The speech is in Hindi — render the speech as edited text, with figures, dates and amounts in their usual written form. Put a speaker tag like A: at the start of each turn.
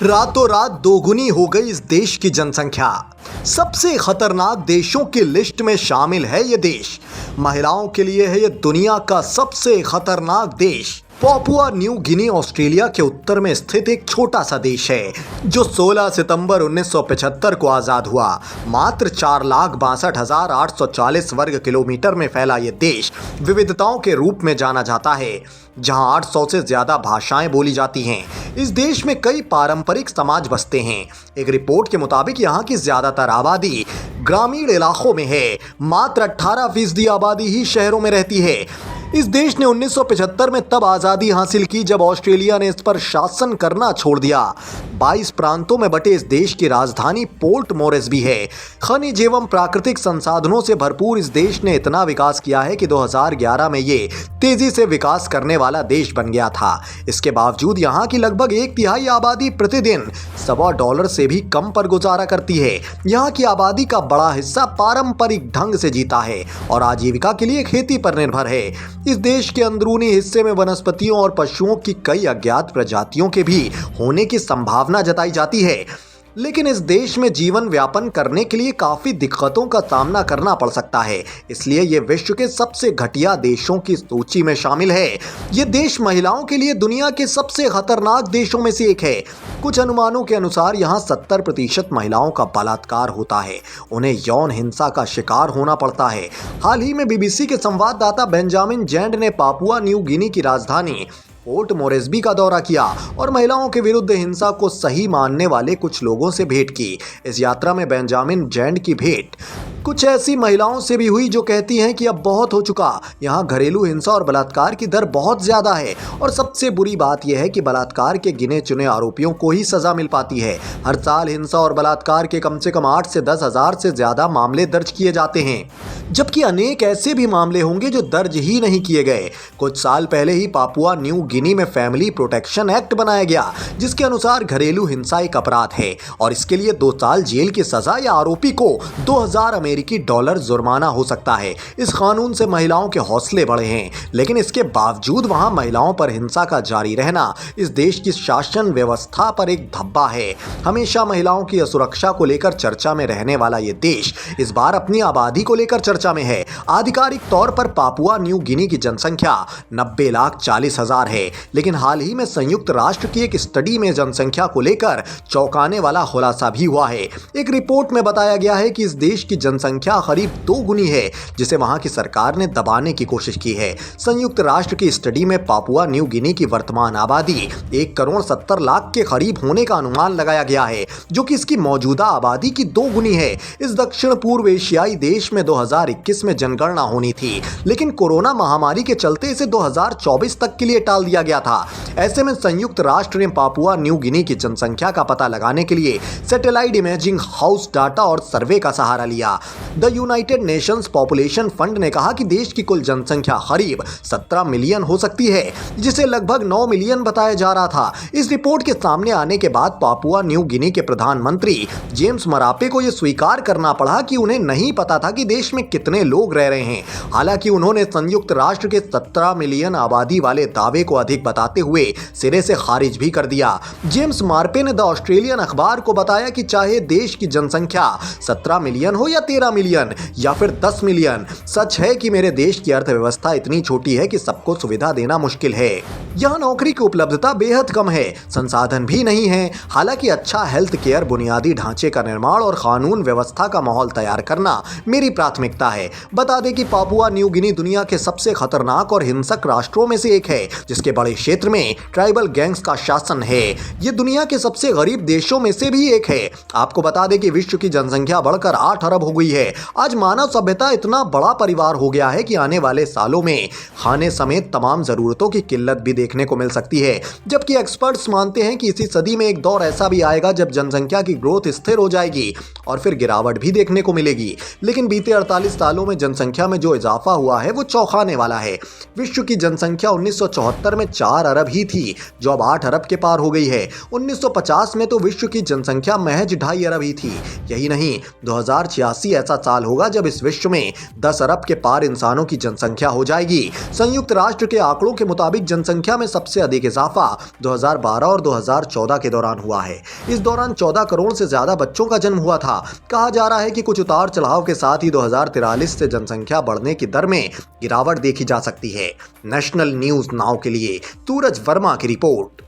A: रातों रात दोगुनी हो गई इस देश की जनसंख्या। सबसे खतरनाक देशों की लिस्ट में शामिल है ये देश। महिलाओं के लिए है ये दुनिया का सबसे खतरनाक देश। पापुआ न्यू गिनी ऑस्ट्रेलिया के उत्तर में स्थित एक छोटा सा देश है जो 16 सितंबर 1975 को आज़ाद हुआ। मात्र 4,62,840 वर्ग किलोमीटर में फैला ये देश विविधताओं के रूप में जाना जाता है, जहां 800 से ज़्यादा भाषाएं बोली जाती हैं। इस देश में कई पारंपरिक समाज बसते हैं। एक रिपोर्ट के मुताबिक यहाँ की ज़्यादातर आबादी ग्रामीण इलाकों में है। मात्र 18% आबादी ही शहरों में रहती है। इस देश ने 1975 में तब आज़ादी हासिल की जब ऑस्ट्रेलिया ने इस पर शासन करना छोड़ दिया। 22 प्रांतों में बटे इस देश की राजधानी पोर्ट मोरेस्बी है। खनिज एवं प्राकृतिक संसाधनों से भरपूर इस देश ने इतना विकास किया है कि 2011 में ये तेजी से विकास करने वाला देश बन गया था। इसके बावजूद यहाँ की लगभग 1/3 आबादी प्रतिदिन $1.25 से भी कम पर गुजारा करती है। यहाँ की आबादी का बड़ा हिस्सा पारंपरिक ढंग से जीता है और आजीविका के लिए खेती पर निर्भर है। इस देश के अंदरूनी हिस्से में वनस्पतियों और पशुओं की कई अज्ञात प्रजातियों के भी होने की संभावना जताई जाती है, लेकिन इस देश में जीवन व्यापन करने के लिए काफ़ी दिक्कतों का सामना करना पड़ सकता है। इसलिए ये विश्व के सबसे घटिया देशों की सूची में शामिल है। ये देश महिलाओं के लिए दुनिया के सबसे खतरनाक देशों में से एक है। कुछ अनुमानों के अनुसार यहाँ 70% महिलाओं का बलात्कार होता है। उन्हें यौन हिंसा का शिकार होना पड़ता है। हाल ही में बीबीसी के संवाददाता बेंजामिन जेंड ने पापुआ न्यू गिनी की राजधानी पोर्ट मोरेस्बी का दौरा किया और महिलाओं के विरुद्ध हिंसा को सही मानने वाले कुछ लोगों से भेंट की। इस यात्रा में बेंजामिन जेंड की भेंट कुछ ऐसी महिलाओं से भी हुई जो कहती हैं कि अब बहुत हो चुका। यहाँ घरेलू हिंसा और बलात्कार की दर बहुत ज़्यादा है और सबसे बुरी बात यह है कि बलात्कार के गिने चुने आरोपियों को ही सज़ा मिल पाती है। हर साल हिंसा और बलात्कार के कम से कम 8 से 10 हज़ार से ज़्यादा मामले दर्ज किए जाते हैं, जबकि अनेक ऐसे भी मामले होंगे जो दर्ज ही नहीं किए गए। कुछ साल पहले ही पापुआ न्यू गिनी में फैमिली प्रोटेक्शन एक्ट बनाया गया, जिसके अनुसार घरेलू हिंसा एक अपराध है और इसके लिए 2 साल जेल की सजा या आरोपी को $2000 अमेरिकी जुर्माना हो सकता है। इस कानून से महिलाओं के हौसले बढ़े हैं, लेकिन इसके बावजूद वहां महिलाओं पर हिंसा का जारी रहना इस देश की शासन व्यवस्था पर एक धब्बा है। हमेशा महिलाओं की सुरक्षा को लेकर चर्चा में रहने वाला ये देश इस बार अपनी आबादी को लेकर चर्चा में है। आधिकारिक तौर पर पापुआ न्यू गिनी की जनसंख्या 90,40,000 है, लेकिन हाल ही में संयुक्त राष्ट्र की एक स्टडी में जनसंख्या को लेकर चौंकाने वाला खुलासा भी हुआ है। एक रिपोर्ट में बताया गया है कि इस देश की जनसंख्या करीब 2 गुनी है, जिसे वहां की सरकार ने दबाने की कोशिश की है। संयुक्त राष्ट्र की स्टडी में पापुआ न्यू गिनी की वर्तमान आबादी 1,70,00,000 के करीब होने का अनुमान लगाया गया है, जो कि इसकी मौजूदा आबादी की 2 गुनी है। इस दक्षिण पूर्व एशियाई देश में 2021 में जनगणना होनी थी, लेकिन कोरोना महामारी के चलते इसे 2024 तक के लिए टाल दिया गया था। ऐसे में संयुक्त राष्ट्र ने पापुआ न्यू गिनी की जनसंख्या का पता लगाने के लिए सैटेलाइट इमेजिंग, हाउस डाटा और सर्वे का सहारा लिया। The United Nations population fund ने कहा कि देश की कुल जनसंख्या करीब 17 मिलियन हो सकती है, जिसे लगभग 9 मिलियन बताया जा रहा था। इस रिपोर्ट के सामने आने के बाद पापुआ न्यू गिनी के प्रधानमंत्री जेम्स मरापे को यह स्वीकार करना पड़ा कि उन्हें नहीं पता था कि देश में कितने लोग रह रहे हैं। हालांकि उन्होंने संयुक्त राष्ट्र के 17 मिलियन आबादी वाले दावे को अधिक बताते हुए सिरे से खारिज भी कर दिया। जेम्स मार्पे ने द ऑस्ट्रेलियन अखबार को बताया कि चाहे देश की जनसंख्या 17 मिलियन हो या 13 मिलियन या फिर 10 मिलियन, सच है कि मेरे देश की अर्थव्यवस्था इतनी छोटी है कि सबको सुविधा देना मुश्किल है। यहाँ नौकरी की उपलब्धता बेहद कम है, संसाधन भी नहीं है। हालांकि अच्छा हेल्थ केयर, बुनियादी ढांचे का निर्माण और कानून व्यवस्था का माहौल तैयार करना मेरी प्राथमिकता है। बता दें कि पापुआ न्यू गिनी दुनिया के सबसे खतरनाक और हिंसक राष्ट्रों में से एक है, जिसके बड़े क्षेत्र में ट्राइबल गैंग्स का शासन है। ये दुनिया के सबसे गरीब देशों में से भी एक है। आपको बता दें कि विश्व की जनसंख्या बढ़कर 8 अरब हो गई है। आज मानव सभ्यता इतना बड़ा परिवार हो गया है कि आने वाले सालों में खाने समेत तमाम जरूरतों की किल्लत भी देखने को मिल सकती है। जबकि एक्सपर्ट्स मानते हैं कि इसी सदी में एक दौर ऐसा भी आएगा जब जनसंख्या की ग्रोथ स्थिर हो जाएगी और फिर गिरावट भी देखने को मिलेगी। लेकिन बीते 48 सालों में जनसंख्या में जो इजाफा हुआ है वो चौंकाने वाला है। विश्व की जनसंख्या 1974 में 4 अरब ही थी, जो अब 8 अरब के पार हो गई है। 1950 में तो विश्व की जनसंख्या महज 2.5 अरब ही थी। यही नहीं, 2086 ऐसा साल होगा जब इस विश्व में 10 अरब के पार इंसानों की जनसंख्या हो जाएगी। संयुक्त राष्ट्र के आंकड़ों के मुताबिक जनसंख्या में सबसे अधिक इजाफा 2012 और 2014 के दौरान हुआ है। इस दौरान 14 करोड़ से ज्यादा बच्चों का जन्म हुआ था। कहा जा रहा है कि कुछ उतार चढ़ाव के साथ ही 2043 से जनसंख्या बढ़ने की दर में गिरावट देखी जा सकती है। नेशनल न्यूज नाउ के लिए सूरज वर्मा की रिपोर्ट।